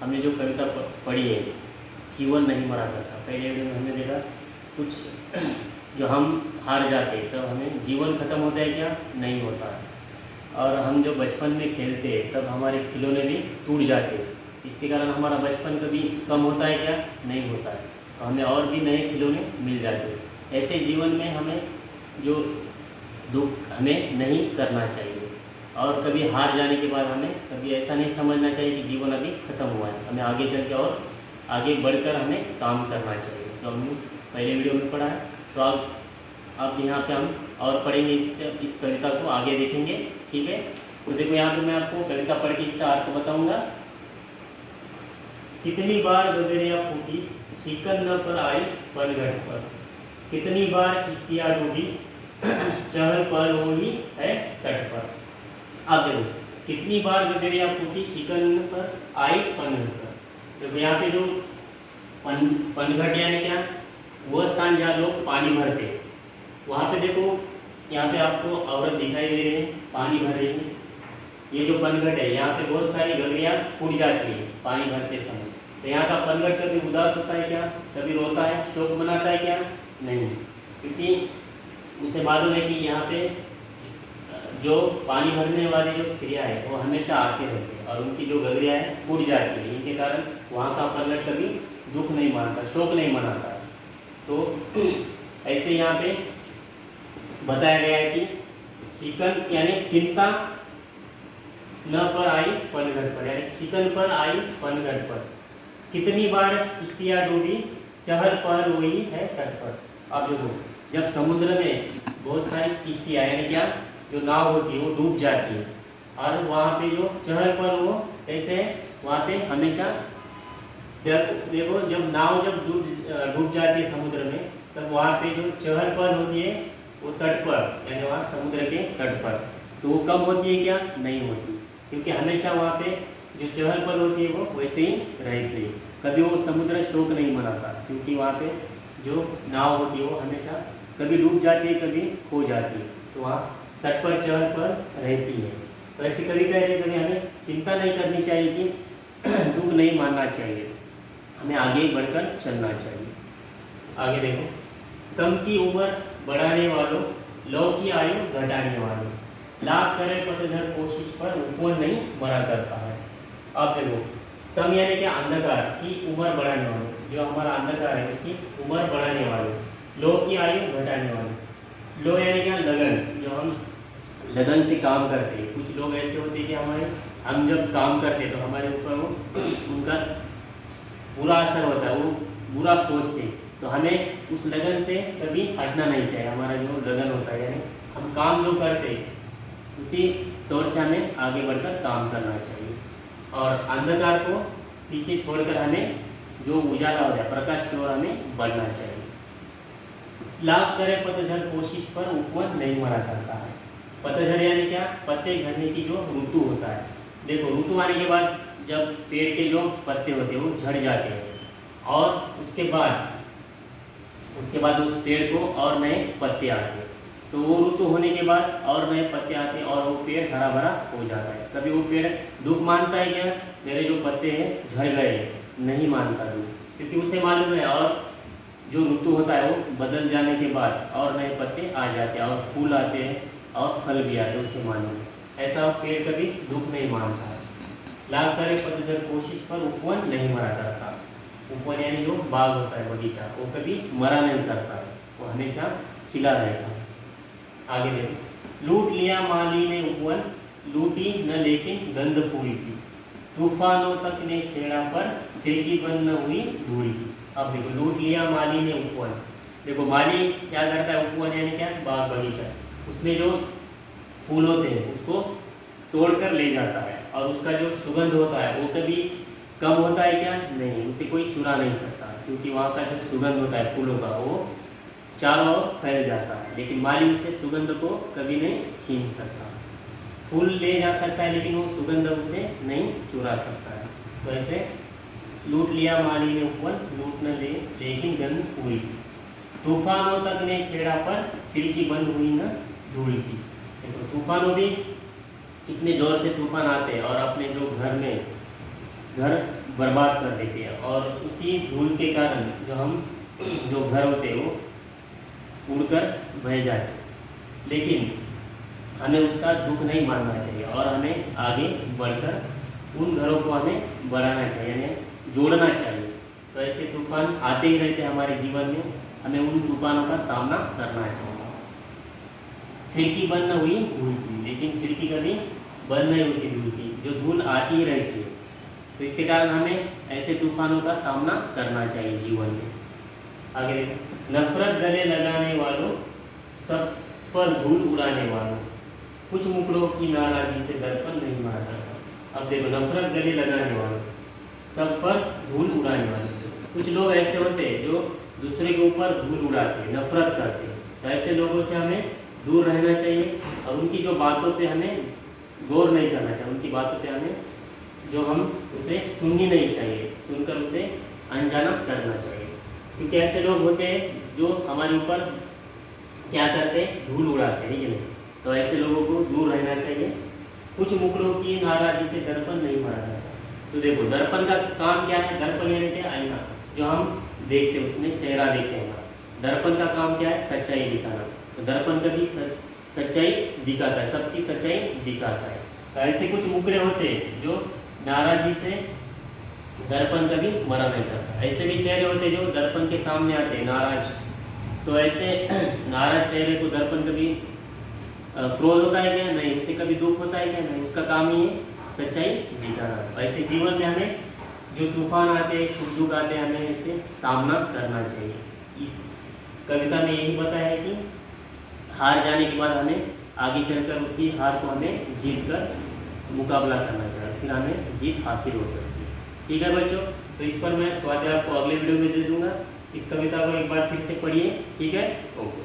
हमने जो कविता पढ़ी है, जीवन नहीं मरा करता। पहले वीडियो में हमने देखा कुछ जो हम हार जाते तब हमें जीवन खत्म होता है क्या? नहीं होता है। और हम जो बचपन में खेलते हैं तब हमारे खिलौने भी टूट जाते हैं, इसके कारण हमारा बचपन कभी कम होता है क्या? नहीं होता है। तो हमें और भी नए खिलौने मिल जाते हैं। ऐसे जीवन में हमें जो दुख हमें नहीं करना चाहिए, और कभी हार जाने के बाद हमें कभी ऐसा नहीं समझना चाहिए कि जीवन अभी ख़त्म हुआ है। हमें आगे चल के और आगे बढ़कर हमें काम करना चाहिए। तो हमने पहले वीडियो में पढ़ा है, तो अब यहाँ पे हम और पढ़ेंगे, इस कविता को आगे देखेंगे। ठीक है, तो देखो यहाँ पे मैं आपको कविता पढ़ के इसका अर्थ बताऊंगा। कितनी बार गगरिया फूटी, शिकन न पर आई पनघट पर। कितनी बार किश्तियाँ डूबी, चहल पहल हुई है तट पर। अब देखो, कितनी बार गगरिया फूटी, शिकन पर आई पनघट पर। देखो यहाँ पे जो पनघट यानी क्या? वो स्थान जहाँ लोग पानी भरते, वहाँ पे देखो यहाँ पे आपको औरत दिखाई दे रही है, पानी भर रही है। ये जो पनघट है, यहाँ पे बहुत सारी गगरियाँ फूट जाती है पानी भरते समय। तो यहाँ का पनघट कभी उदास होता है क्या? कभी रोता है, शोक मनाता है क्या? नहीं, क्योंकि उसे मालूम है कि यहाँ पे जो पानी भरने वाली जो स्त्रियाँ है वो हमेशा आते रहते हैं, और उनकी जो गगरियाँ है फूट जाती है। इनके कारण वहाँ का पनघट कभी दुख नहीं मानता, शोक नहीं मनाता। तो ऐसे यहाँ पे बताया गया है कि शिकन यानी चिंता न पर आई पनघट पर, यानी शिकन पर आई पनघट पर। कितनी बार किश्तियाँ डूबी, चहल पहल हुई है तट पर। अब देखो, जब समुद्र में बहुत सारी किश्तियाँ यानी क्या जो नाव होती है वो डूब जाती है, और वहाँ पे जो चहल पहल वो कैसे वहाँ पे हमेशा देखो, जब नाव जब डूब जाती है समुद्र में, तब वहाँ पे जो चहल पहल होती है वो तट पर यानी वहाँ समुद्र के तट पर, तो वो कम होती है क्या? नहीं होती, क्योंकि हमेशा वहाँ पे जो चहल पहल होती है वो वैसे ही रहती है। कभी वो समुद्र शोक नहीं मनाता, क्योंकि वहाँ पे जो नाव होती है वो हमेशा कभी डूब जाती है, कभी खो जाती है, तो वहाँ तट पर चहल पहल रहती है। तो ऐसे कभी कभी हमें चिंता नहीं करनी चाहिए कि दुख नहीं मानना चाहिए, हमें आगे बढ़कर चलना चाहिए। आगे देखो, कम की उम्र बढ़ाने वालों, लौ की आयु घटाने वालों, लाभ करे पतझड़ कोशिश पर उपवन नहीं मरा करता है। अब देखो, कम यानी क्या? अंधकार की उम्र बढ़ाने वालों, जो हमारा अंधकार है उसकी उम्र बढ़ाने वालों, लो की आयु घटाने वालों। लो यानी क्या? लगन, जो हम लगन से काम करते हैं। कुछ लोग ऐसे होते हैं कि हम जब काम करते हैं तो हमारे ऊपर वो उनका बुरा असर होता है, वो बुरा सोचते हैं, तो हमें उस लगन से कभी हटना नहीं चाहिए। हमारा जो लगन होता है यानी हम काम जो करते हैं उसी तौर से हमें आगे बढ़कर काम करना चाहिए, और अंधकार को पीछे छोड़कर हमें जो उजाला होता है प्रकाश की ओर हमें बढ़ना चाहिए। लाभ करे पतझड़ कोशिश पर उपवन नहीं मरा करता है। पतझड़ यानी क्या? पत्ते झड़ने की जो ऋतु होता है। देखो, ऋतु आने के बाद जब पेड़ के जो पत्ते होते हैं वो झड़ जाते हैं, और उसके बाद उस पेड़ को और नए पत्ते आते हैं। तो वो ऋतु होने के बाद और नए पत्ते आते हैं और वो पेड़ हरा भरा हो जाता है। कभी वो पेड़ दुख मानता है क्या? मेरे जो पत्ते हैं झड़ गए, नहीं मानता दुख, क्योंकि उसे मालूम है और जो ऋतु होता है वो बदल जाने के बाद और नए पत्ते आ जाते हैं और फूल आते हैं और फल भी आते हैं, उसे मालूम है। ऐसा पेड़ कभी दुख नहीं मानता है। लाभ करे पतझड़ कोशिश पर उपवन नहीं मरा करता। उपवन यानी जो बाग होता है, बगीचा, वो कभी मरा नहीं करता है, वो हमेशा खिला रहेगा। आगे देखो, लूट लिया माली ने उपवन, लूटी न लेकिन गंध फूल की, तूफानों तक ने छेड़ा पर खिड़की बंद न हुई धूल की। अब देखो, लूट लिया माली ने उपवन। देखो, माली क्या करता है? उपवन यानी क्या? बाग बगीचा, उसमें जो फूल होते हैं उसको तोड़कर ले जाता है, और उसका जो सुगंध होता है वो कभी कम होता है क्या? नहीं, उसे कोई चुरा नहीं सकता, क्योंकि वहाँ का जो सुगंध होता है फूलों का वो चारों ओर फैल जाता है, लेकिन माली उसे सुगंध को कभी नहीं छीन सकता। फूल ले जा सकता है लेकिन वो सुगंध उसे नहीं चुरा सकता है। तो ऐसे लूट लिया माली ने उपवन, लूट न ले लेकिन गंध फूल की, तूफानों तक ने छेड़ा पर खिड़की बंद हुई न धूल की। देखो, तूफानों भी कितने जोर से तूफान आते हैं और अपने जो घर में घर बर्बाद कर देते हैं, और उसी धूल के कारण जो घर होते हैं वो उड़कर बह जाते हैं। लेकिन हमें उसका दुख नहीं मानना चाहिए और हमें आगे बढ़कर उन घरों को हमें बढ़ाना चाहिए, यानी जोड़ना चाहिए। तो ऐसे तूफान आते ही रहते हैं हमारे जीवन में, हमें उन तूफानों का सामना करना चाहिए। खिड़की बंद न हुई धूल की, लेकिन खिड़की कभी बंद नहीं होती धूल की, जो धूल आती ही रहती है। तो इसके कारण हमें ऐसे तूफानों का सामना करना चाहिए जीवन में। आगे देखो, नफरत गले लगाने वालों, सब पर धूल उड़ाने वालों, कुछ मुकड़ों की नाराजगी से दर्पण नहीं मारा करता। अब देखो, नफरत गले लगाने वालों, सब पर धूल उड़ाने वाले। कुछ लोग ऐसे होते हैं जो दूसरे के ऊपर धूल उड़ाते हैं, नफरत करते हैं। तो ऐसे लोगों से हमें दूर रहना चाहिए और उनकी जो बातों पे हमें गौर नहीं करना चाहिए, उनकी बातों पे हमें हम उसे सुननी नहीं चाहिए, सुनकर उसे अनजाना करना चाहिए। क्योंकि ऐसे लोग होते हैं जो हमारे ऊपर क्या करते हैं, धूल उड़ाते हैं, ठीक है नहीं। तो ऐसे लोगों को दूर रहना चाहिए। कुछ मुकड़ों की नाराजगी से दर्पण नहीं मारा जाता। तो देखो, दर्पण का काम क्या है? दर्पण यानी क्या? आईना, जो हम देखते हैं उसमें चेहरा देखते हैं। दर्पण का काम क्या है? सच्चाई दिखाना। तो दर्पण कभी सच्चाई दिखाता है, सबकी सच्चाई दिखाता है। तो ऐसे कुछ मुकड़े होते हैं जो नाराजगी से दर्पण कभी मरा नहीं करता। ऐसे भी चेहरे होते हैं जो दर्पण के सामने आते हैं नाराज। तो ऐसे नाराज चेहरे को दर्पण कभी क्रोध होता है क्या? नहीं। उसे कभी दुख होता है क्या? नहीं। उसका काम ही है सच्चाई दिखाना। ऐसे जीवन में हमें जो तूफान आते हैं, सुख दुख आते हैं, हमें इसे सामना करना चाहिए। इस कविता में यही बताया है कि हार जाने के बाद हमें आगे चलकर उसी हार को हमें जीत कर मुकाबला करना चाहिए, फिर हमें जीत हासिल हो सकती है। ठीक है बच्चों, तो इस पर मैं स्वाध्याय आपको अगले वीडियो में दे दूंगा। इस कविता को एक बार फिर से पढ़िए, ठीक है? ओके।